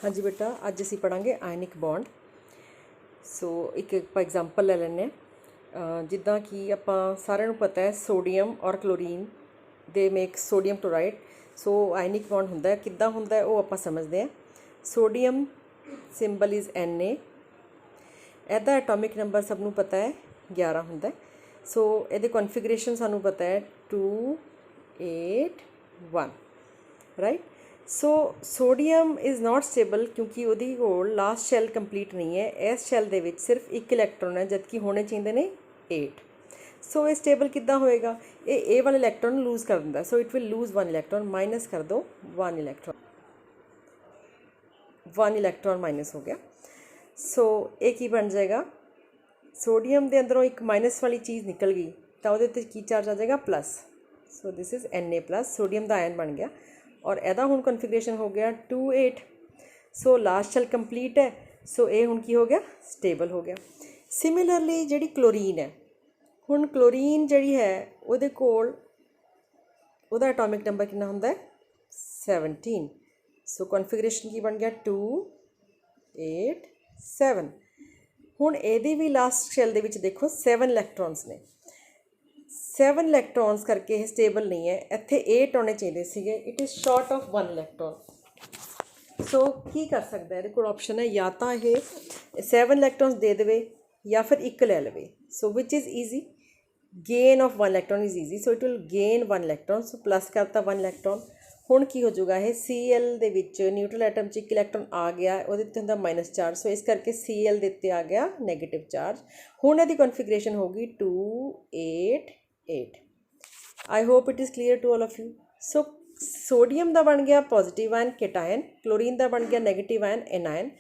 हाँ जी बेटा, अज असी पढ़ांगे आयनिक बॉन्ड। सो एक ਆਪਾਂ एग्जाम्पल ले ਲੈਂਦੇ जिद्दां कि ਆਪਾਂ ਸਾਰਿਆਂ ਨੂੰ पता है सोडियम और chlorine they make sodium chloride. So ionic bond ਹੁੰਦਾ है, किद्दां ਹੁੰਦਾ है वो ਆਪਾਂ समझते हैं। सोडियम सिंबल इज़ Na, ਇਹਦਾ एटॉमिक नंबर सब ਨੂੰ पता है 11 ਹੁੰਦਾ है। सो ਇਹਦੇ कॉन्फिगरेशन ਸਾਨੂੰ पता है 2 8 1 right. So sodium is not stable क्योंकि ਉਹਦੀ ਕੋਲ लास्ट शैल कंप्लीट नहीं है। इस शैल ਦੇ ਵਿੱਚ सिर्फ एक इलैक्ट्रॉन है जबकि होने चाहिए ने 8। सो ये स्टेबल किद्दां होएगा, ये ए वाला इलैक्ट्रॉन लूज़ कर दिंदा। सो it will lose 1 electron, minus कर दो 1 इलैक्ट्रॉन, 1 इलैक्ट्रॉन माइनस हो गया। सो ये की बन जाएगा, सोडियम के अंदरों एक माइनस वाली चीज़ निकल गई तो वो की चार्ज आ जाएगा plus. So this is Na+, sodium का आयन बन गया और यदा हुण कॉन्फिगरेशन हो गया 2 8। सो लास्ट शैल कंप्लीट है। सो ये हुण की हो गया, स्टेबल हो गया। सिमिलरली जिहड़ी क्लोरीन है, हुण क्लोरीन जिहड़ी है उहदे कोल उहदा एटॉमिक नंबर कितना हुंदा है 17। सो कॉन्फिगरेशन की बन गया 2 8 7। हुण इहदी भी लास्ट शैल दे विच देखो 7 इलैक्ट्रॉन्स ने, 7 इलैक्ट्रॉन्स करके ये स्टेबल नहीं है। इत्थे 8 होने चाहिए सीगे, it is short of 1 electron. So की कर सकता है, ये कोल ऑप्शन है या तो ये 7 इलैक्ट्रॉन्स दे देवे या फिर एक ले लवे। So which is easy, gain of 1 electron is easy. So it will gain 1 electron. So plus करता 1 इलैक्ट्रॉन। हुण की हो जाऊगा, ये Cl दे विच न्यूट्रल एटम च एक इलैक्ट्रॉन आ गया, वो होंगे माइनस चार्ज। सो इस करके Cl दे उत्ते आ गया नैगेटिव चार्ज। हुण इहदी कॉन्फिगरेशन होगी 2 8 8। I hope it is clear to all of you. So sodium का बन गया पॉजिटिव आयन केटायन, क्लोरीन का बन गया negative ion anion.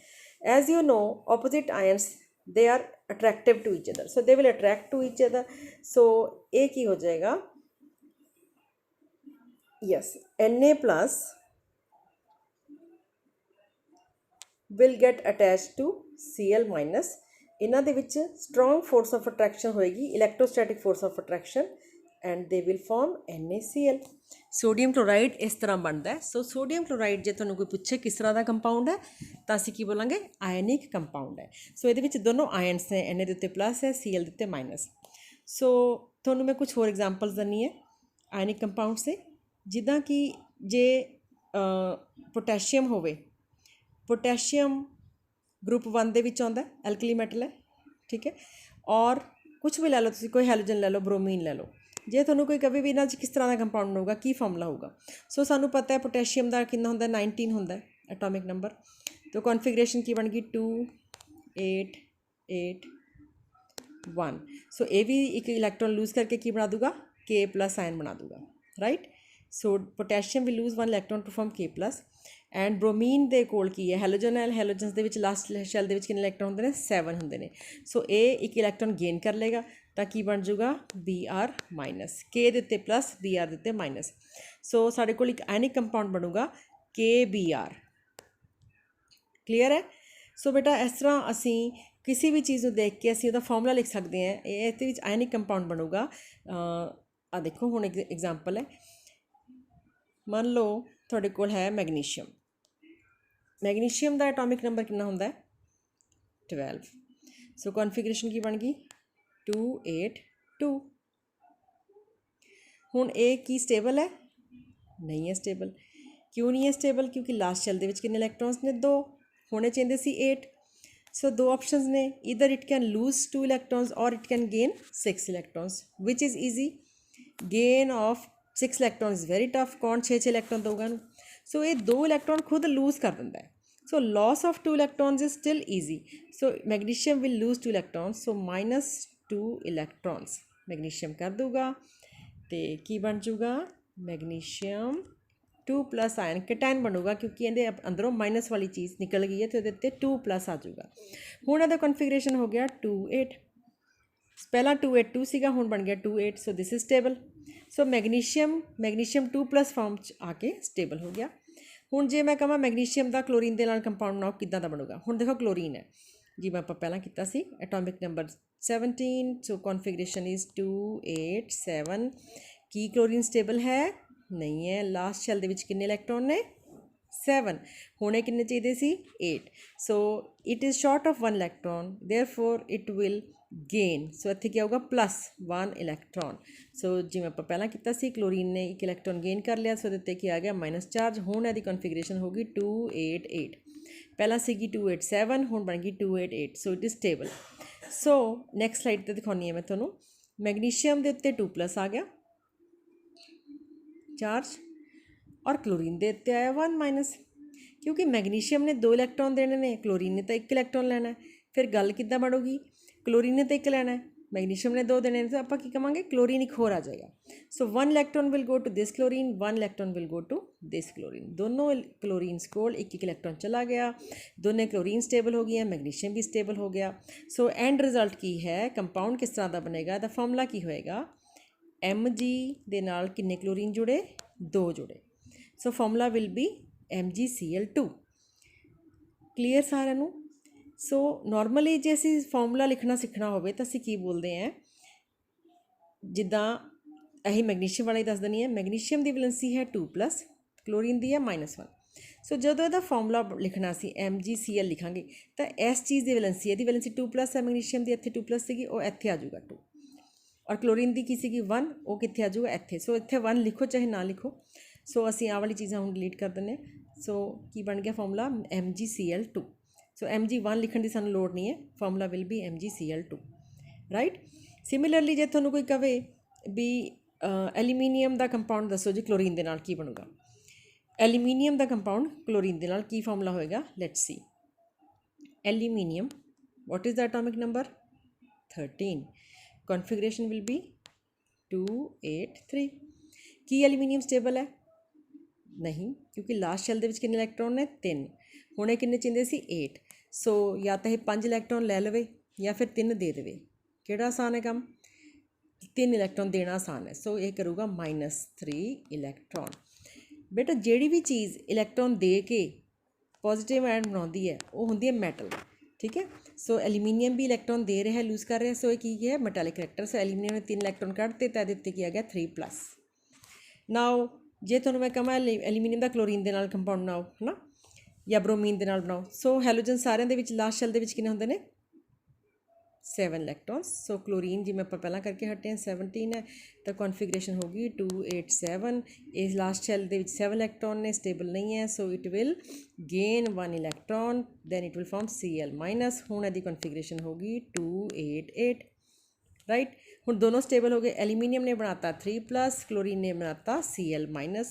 As you know opposite ions they are attractive to each other, so they will attract to each other. So ये की हो जाएगा, yes Na+ will get attach to Cl-। इन्हां दे विच स्ट्रोंग फोर्स ऑफ अट्रैक्शन होएगी, electrostatic force of attraction, and they will form NaCl। Sodium chloride इस तरह बनता है। सो सोडियम क्लोराइड जे तुहानूं कोई पूछे किस तरह का कंपाउंड है तो असीं की बोलांगे, आयनिक कंपाउंड है। सो ये विच दोनों आयन्स ने, Na दे उत्ते प्लस है, Cl दे उत्ते माइनस। सो तुहानूं मैं कुछ होर एग्जाम्पल्स दनी है आयनिक कंपाउंड से, जिद्दां कि जे पोटैशियम होवे, पोटैशियम ग्रुप 1 दे विच आउंदा है, एल्कली मैटल है, ठीक है। और कुछ भी लै लो तुसीं, कोई हैलोजन लै लो, ब्रोमीन लै लो। जे तुहानूं कोई कभी भी इन्हां च किस तरह का कंपाउंड होगा, की फॉर्मूला होगा। सो सानूं पता है पोटैशियम का कितना हुंदा, 19 हुंदा है एटॉमिक नंबर। तो कॉन्फिगरेशन की बन गई 2 8 8 1। सो ये भी एक इलैक्ट्रॉन लूज करके की बना दूगा, K+ आयन बना दूगा, right. So potassium will lose 1 electron to form K+। And bromine दे कोल की है, हैलोजन है, हैलोजन दे विच लास्ट शैल दे विच कितने इलैक्ट्रॉन होंदे ने, 7 होंदे ने। सो ये एक इलैक्ट्रॉन गेन कर लेगा तो की बन जाऊगा Br-, K दे उत्ते प्लस, Br दे उत्ते माइनस। सो साडे कोल एक आयनिक कंपाउंड बनूगा KBr। क्लीयर है। सो बेटा इस तरह असी किसी भी चीज़ को देख के असी फॉर्मूला लिख सकते हैं, ये आयनिक कंपाउंड बनूगा। आ देखो हुण एग्जाम्पल है, मान लो तुहाडे कोल है मैगनीशियम। मैगनीशियम का एटॉमिक नंबर कितना होंदा है 12। सो कॉन्फिगरेशन की बन गई 2 8 2। हुण ये की स्टेबल है, नहीं है स्टेबल। क्यों नहीं है स्टेबल, क्योंकि लास्ट शैल दे विच कितने इलैक्ट्रॉन्स ने, 2 होने चाहिए सी 8। सो दो ऑप्शंस ने, इधर इट कैन लूज 2 इलैक्ट्रॉन्स और it can gain 6 electrons, which is easy. Gain of 6 electron is very tough. कौन 6 इलैक्ट्रॉन दूगा। सो ये 2 इलैक्ट्रॉन खुद लूज कर दिंदा है। So loss of 2 electrons is still easy. So magnesium will lose 2 electrons, so -2 electrons magnesium कर दूगा तो की बन जूगा मैग्नीशियम 2+ आयन केटायन बनूगा, क्योंकि ये अंदरों माइनस वाली चीज़ निकल गई है तो ये 2+ आ जाऊगा। हुण इहदा कॉन्फिगरेशन हो गया 2 8। पहला 2 8 2 सीगा, हुण बन गया 2 8। So this is stable. So magnesium 2+ form च आके स्टेबल हो गया। हुण जे मैं कहां मैग्नीशियम का क्लोरीन के नाल कंपाउंड बनाओ किद्दां दा बनूगा। हुण देखो क्लोरीन है जी, मैं पहला किया सी, atomic number 17। So configuration is 2 8 7। की क्लोरीन स्टेबल है, नहीं है। लास्ट शैल दे विच कितने इलैक्ट्रॉन ने, 7 ਹੁਣੇ ਕਿੰਨੇ ਚਾਹੀਦੇ ਸੀ 8 so it is short of 1 electron therefore it will gain so ਇੱਥੇ ਕੀ ਆਊਗਾ +1 ਇਲੈਕਟ੍ਰੋਨ ਸੋ ਜਿਵੇਂ ਆਪਾਂ ਪਹਿਲਾਂ ਕੀਤਾ ਸੀ ਕਲੋਰੀਨ ਨੇ 1 ਇਲੈਕਟ੍ਰੋਨ ਗੇਨ ਕਰ ਲਿਆ ਸੋ ਇਹਦੇ ਉੱਤੇ ਕੀ ਆ ਗਿਆ ਮਾਈਨਸ ਚਾਰਜ ਹੁਣ ਇਹਦੀ ਕਨਫੀਗਰੇਸ਼ਨ ਹੋ ਗਈ 288 ਪਹਿਲਾਂ ਸੀਗੀ 287 ਹੁਣ ਬਣ ਗਈ 288 ਸੋ it is stable so next slide 'ਤੇ ਦਿਖਾਉਂਦੀ ਹਾਂ ਮੈਂ ਤੁਹਾਨੂੰ ਮੈਗਨੀਸ਼ੀਅਮ ਦੇ ਉੱਤੇ 2+ ਆ ਗਿਆ ਚਾਰਜ और क्लोरीन ਦੇ ਉੱਤੇ ਆਇਆ 1- ਕਿਉਂਕਿ ਮੈਗਨੀਸ਼ੀਅਮ ਨੇ 2 ਇਲੈਕਟ੍ਰੋਨ ਦੇਣੇ ਨੇ ਕਲੋਰੀਨ ਨੇ ਤਾਂ 1 ਇਲੈਕਟ੍ਰੋਨ ਲੈਣਾ ਫਿਰ ਗੱਲ ਕਿੱਦਾਂ ਬਣੂਗੀ ਕਲੋਰੀਨ ਨੇ ਤਾਂ 1 ਲੈਣਾ ਮੈਗਨੀਸ਼ੀਅਮ ਨੇ 2 ਦੇਣੇ ਨੇ ਤਾਂ ਆਪਾਂ ਕੀ ਕਵਾਂਗੇ ਕਲੋਰੀਨ ਇੱਕ ਹੋਰ ਆ ਜਾਏਗਾ so 1 electron will go to this chlorine 1 electron will go to this chlorine ਦੋਨੋਂ ਕਲੋਰੀਨਸ ਕੋਲ ਇੱਕ ਇਲੈਕਟ੍ਰੋਨ ਚਲਾ ਗਿਆ ਦੋਨੇ ਕਲੋਰੀਨ ਸਟੇਬਲ ਹੋ ਗਈਆਂ ਮੈਗਨੀਸ਼ੀਅਮ ਵੀ ਸਟੇਬਲ ਹੋ ਗਿਆ ਸੋ ਐਂਡ ਰਿਜ਼ਲਟ ਕੀ ਹੈ ਕੰਪਾਊਂਡ ਕਿਸ ਤਰ੍ਹਾਂ ਦਾ ਬਣੇਗਾ ਦਾ ਫਾਰਮੂਲਾ ਕੀ ਹੋਏਗਾ Mg ਦੇ ਨਾਲ ਕਿੰਨੇ ਕਲੋਰੀਨ ਜੁੜੇ 2 ਜੁੜੇ so formula will be MgCl2 clear ਸਾਰਿਆਂ ਨੂੰ ਸੋ ਨੋਰਮਲੀ ਜੇ ਅਸੀਂ ਫਾਰਮੂਲਾ ਲਿਖਣਾ ਸਿੱਖਣਾ ਹੋਵੇ ਤਾਂ ਅਸੀਂ ਕੀ ਬੋਲਦੇ ਹਾਂ ਜਿੱਦਾਂ ਅਸੀਂ ਮੈਗਨੀਸ਼ੀਅਮ ਵਾਲਾ ਹੀ ਦੱਸ ਦਿੰਦੀ ਹਾਂ ਮੈਗਨੀਸ਼ੀਅਮ ਦੀ ਵੈਲੈਂਸੀ ਹੈ 2+ ਕਲੋਰੀਨ ਦੀ ਹੈ -1 ਸੋ ਜਦੋਂ ਇਹਦਾ ਫਾਰਮੂਲਾ ਲਿਖਣਾ ਸੀ MgCl ਲਿਖਾਂਗੇ ਤਾਂ ਇਸ ਚੀਜ਼ ਦੀ ਵੈਲੈਂਸੀ ਇਹਦੀ ਵੈਲੈਂਸੀ 2+ ਹੈ ਮੈਗਨੀਸ਼ੀਅਮ ਦੀ ਇੱਥੇ 2+ ਸੀਗੀ ਉਹ ਇੱਥੇ ਆ ਜਾਊਗਾ 2 ਔਰ ਕਲੋਰੀਨ ਦੀ ਕੀ ਸੀਗੀ 1 ਉਹ ਕਿੱਥੇ ਆ ਜਾਊਗਾ ਇੱਥੇ ਸੋ ਇੱਥੇ 1 ਲਿਖੋ ਚਾਹੇ ਨਾ ਲਿਖੋ ਸੋ ਅਸੀਂ ਆਹ ਵਾਲੀ ਚੀਜ਼ਾਂ ਹੁਣ ਡਿਲੀਟ ਕਰ ਦਿੰਦੇ ਹਾਂ ਸੋ ਕੀ ਬਣ ਗਿਆ ਫਾਰਮੂਲਾ MgCl2 ਸੋ Mg1 ਲਿਖਣ ਦੀ ਸਾਨੂੰ ਲੋੜ ਨਹੀਂ ਹੈ formula will be MgCl2 right similarly ਜੇ ਤੁਹਾਨੂੰ ਕੋਈ ਕਵੇ ਵੀ ਐਲੂਮੀਨੀਅਮ ਦਾ ਕੰਪਾਊਂਡ ਦੱਸੋ ਜੀ ਕਲੋਰੀਨ ਦੇ ਨਾਲ ਕੀ ਬਣੂਗਾ ਐਲੂਮੀਨੀਅਮ ਦਾ ਕੰਪਾਊਂਡ ਕਲੋਰੀਨ ਦੇ ਨਾਲ ਕੀ ਫਾਰਮੂਲਾ ਹੋਏਗਾ let's see aluminium what is the atomic number 13 configuration will be 283 Ki aluminium stable ਹੈ ਨਹੀਂ ਕਿਉਂਕਿ ਲਾਸਟ ਸ਼ੈਲ ਦੇ ਵਿੱਚ ਕਿੰਨੇ ਇਲੈਕਟ੍ਰੋਨ ਨੇ 3 ਹੁਣ ਇਹ ਕਿੰਨੇ ਚਾਹੀਦੇ ਸੀ 8 ਸੋ ਜਾਂ ਤਾਂ ਇਹ 5 ਇਲੈਕਟ੍ਰੋਨ ਲੈ ਲਵੇ ਜਾਂ ਫਿਰ 3 ਦੇ ਦੇਵੇ ਕਿਹੜਾ ਆਸਾਨ ਹੈ ਕੰਮ 3 ਇਲੈਕਟ੍ਰੋਨ ਦੇਣਾ ਆਸਾਨ ਹੈ ਸੋ ਇਹ ਕਰੂਗਾ -3 ਇਲੈਕਟ੍ਰੋਨ ਬੇਟਾ ਜਿਹੜੀ ਵੀ ਚੀਜ਼ ਇਲੈਕਟ੍ਰੋਨ ਦੇ ਕੇ ਪੋਜ਼ੀਟਿਵ ਆਇਨ ਬਣਾਉਂਦੀ ਹੈ ਉਹ ਹੁੰਦੀ ਹੈ ਮੈਟਲ ਠੀਕ ਹੈ ਸੋ ਐਲੂਮੀਨੀਅਮ ਵੀ ਇਲੈਕਟ੍ਰੋਨ ਦੇ ਰਿਹਾ ਲੂਜ਼ ਕਰ ਰਿਹਾ ਸੋ ਇਹ ਕੀ ਹੈ ਮੈਟੈਲਿਕ ਕਰੈਕਟਰ ਸੋ ਐਲੂਮੀਨੀਅਮ ਨੇ 3 ਇਲੈਕਟ੍ਰੋਨ ਕੱਢਤੇ ਤਾਂ ਇਹਦੇ ਉੱਤੇ ਕੀ ਆ ਗਿਆ 3+ ਨਾਓ ਜੇ ਤੁਹਾਨੂੰ ਮੈਂ ਕਹਾਂ ਐਲੂਮੀਨੀਅਮ ਦਾ ਕਲੋਰੀਨ ਦੇ ਨਾਲ ਕੰਪਾਊਂਡ ਬਣਾਓ ਹੈ ਨਾ ਜਾਂ ਬ੍ਰੋਮੀਨ ਦੇ ਨਾਲ ਬਣਾਓ ਸੋ ਹੈਲੋਜਨ ਸਾਰਿਆਂ ਦੇ ਵਿੱਚ ਲਾਸਟ ਸ਼ੈਲ ਦੇ ਵਿੱਚ ਕਿੰਨੇ ਹੁੰਦੇ ਨੇ 7 ਇਲੈਕਟ੍ਰੋਨਸ ਸੋ ਕਲੋਰੀਨ ਜਿਵੇਂ ਆਪਾਂ ਪਹਿਲਾਂ ਕਰਕੇ ਹਟੇ ਹਾਂ 17 ਹੈ ਤਾਂ ਕਨਫੀਗਰੇਸ਼ਨ ਹੋਗੀ 287 ਇਸ ਲਾਸਟ ਸ਼ੈਲ ਦੇ ਵਿੱਚ 7 ਇਲੈਕਟ੍ਰੋਨ ਨੇ ਸਟੇਬਲ ਨਹੀਂ ਹੈ so it will gain 1 electron then it will form Cl- ਹੁਣ ਇਹਦੀ ਕਨਫੀਗਰੇਸ਼ਨ ਹੋਗੀ 288 ਰਾਈਟ ਹੁਣ ਦੋਨੋਂ ਸਟੇਬਲ ਹੋ ਗਏ ਐਲੂਮੀਨੀਅਮ ਨੇ ਬਣਾਤਾ 3+ ਕਲੋਰੀਨ ਨੇ ਬਣਾਤਾ Cl-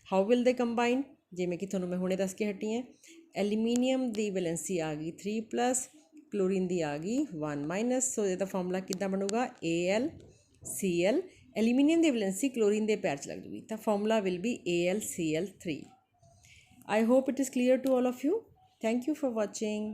ਹਾਊ ਵਿਲ ਦੇ ਕੰਬਾਈਨ ਜਿਵੇਂ ਕਿ ਤੁਹਾਨੂੰ ਮੈਂ ਹੁਣੇ ਦੱਸ ਕੇ ਹਟੀ ਹਾਂ ਐਲੂਮੀਨੀਅਮ ਦੀ ਵੈਲੈਂਸੀ ਆ ਗਈ 3+ ਕਲੋਰੀਨ ਦੀ ਆ ਗਈ 1- ਸੋ ਇਹਦਾ ਫਾਰਮੂਲਾ ਕਿੱਦਾਂ ਬਣੂਗਾ AlCl ਐਲੂਮੀਨੀਅਮ ਦੀ ਵੈਲੈਂਸੀ ਕਲੋਰੀਨ ਦੇ ਪੈਰ 'ਚ ਲੱਗ ਜੂਗੀ ਤਾਂ formula will B AlCl3 I hope it is clear to all of you. Thank you for watching.